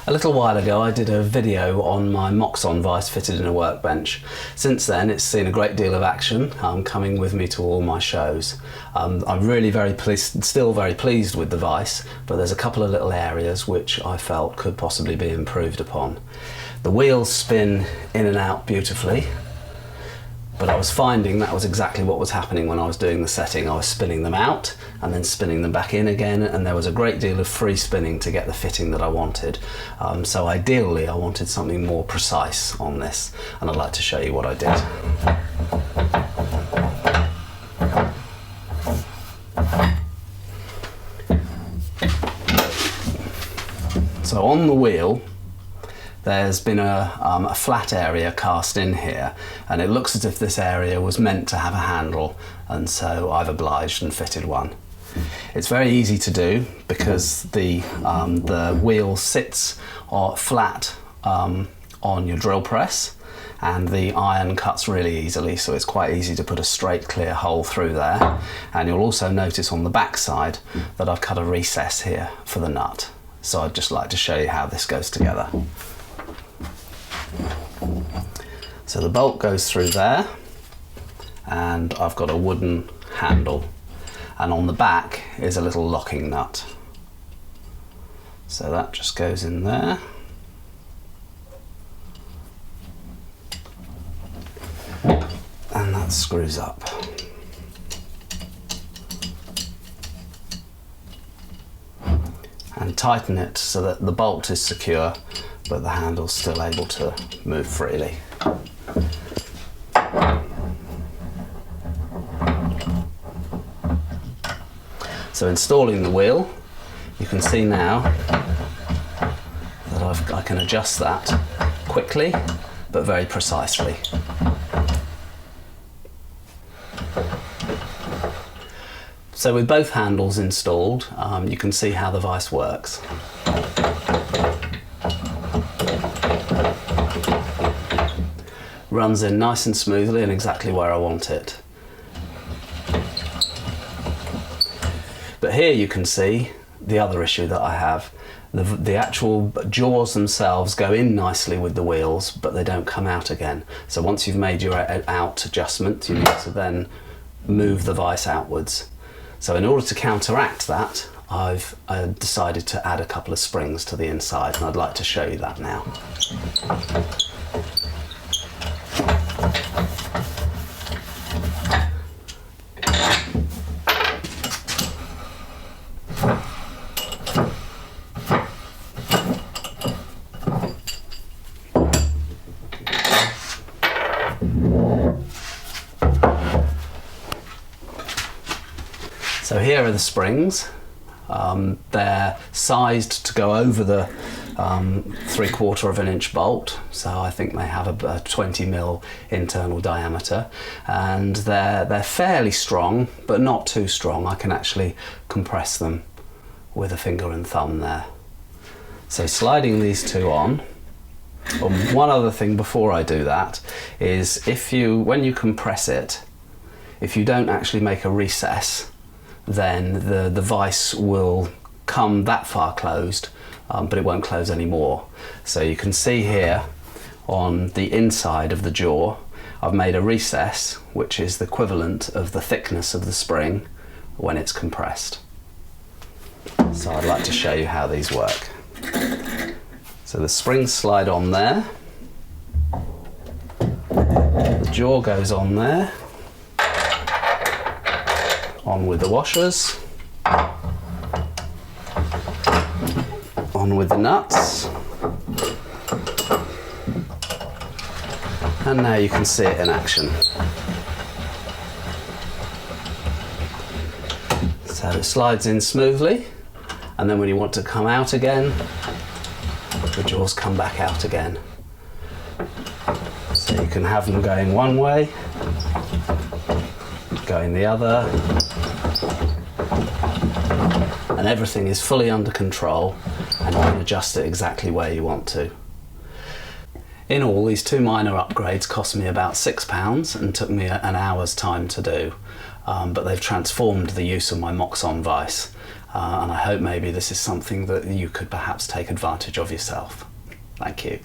A little while ago I did a video on my Moxon vice fitted in a workbench. Since then it's seen a great deal of action, coming with me to all my shows. I'm really still very pleased with the vice, but there's a couple of little areas which I felt could possibly be improved upon. The wheels spin in and out beautifully, but I was finding that was exactly what was happening when I was doing the setting. I was spinning them out and then spinning them back in again, and there was a great deal of free spinning to get the fitting that I wanted. So ideally I wanted something more precise on this, and I'd like to show you what I did. So on the wheel there's been a flat area cast in here, and it looks as if this area was meant to have a handle, and so I've obliged and fitted one. It's very easy to do because the wheel sits flat on your drill press, and the iron cuts really easily, so it's quite easy to put a straight clear hole through there. And you'll also notice on the back side that I've cut a recess here for the nut. So I'd just like to show you how this goes together. So the bolt goes through there, and I've got a wooden handle, and on the back is a little locking nut. So that just goes in there. And that screws up. And tighten it so that the bolt is secure, but the handle's still able to move freely. So installing the wheel, you can see now that I can adjust that quickly but very precisely. So with both handles installed, you can see how the vice works. Runs in nice and smoothly and exactly where I want it. But here you can see the other issue that I have. The actual jaws themselves go in nicely with the wheels, but they don't come out again. So once you've made your out adjustment, you need to then move the vice outwards. So in order to counteract that, I've decided to add a couple of springs to the inside, and I'd like to show you that now. So here are the springs. They're sized to go over the 3/4 inch bolt, so I think they have a 20mm internal diameter, and they're fairly strong, but not too strong. I can actually compress them with a finger and thumb there. So sliding these two on. One other thing before I do that is when you compress it, if you don't actually make a recess, then the vice will come that far closed, but it won't close anymore. So you can see here on the inside of the jaw, I've made a recess which is the equivalent of the thickness of the spring when it's compressed. So I'd like to show you how these work. So the springs slide on there, the jaw goes on there, on with the washers, on with the nuts, and now you can see it in action. So it slides in smoothly, and then when you want to come out again, the jaws come back out again. So you can have them going one way, going the other, and everything is fully under control, and you can adjust it exactly where you want to. In all, these two minor upgrades cost me about £6 and took me an hour's time to do, but they've transformed the use of my Moxon vice. and I hope maybe this is something that you could perhaps take advantage of yourself. Thank you.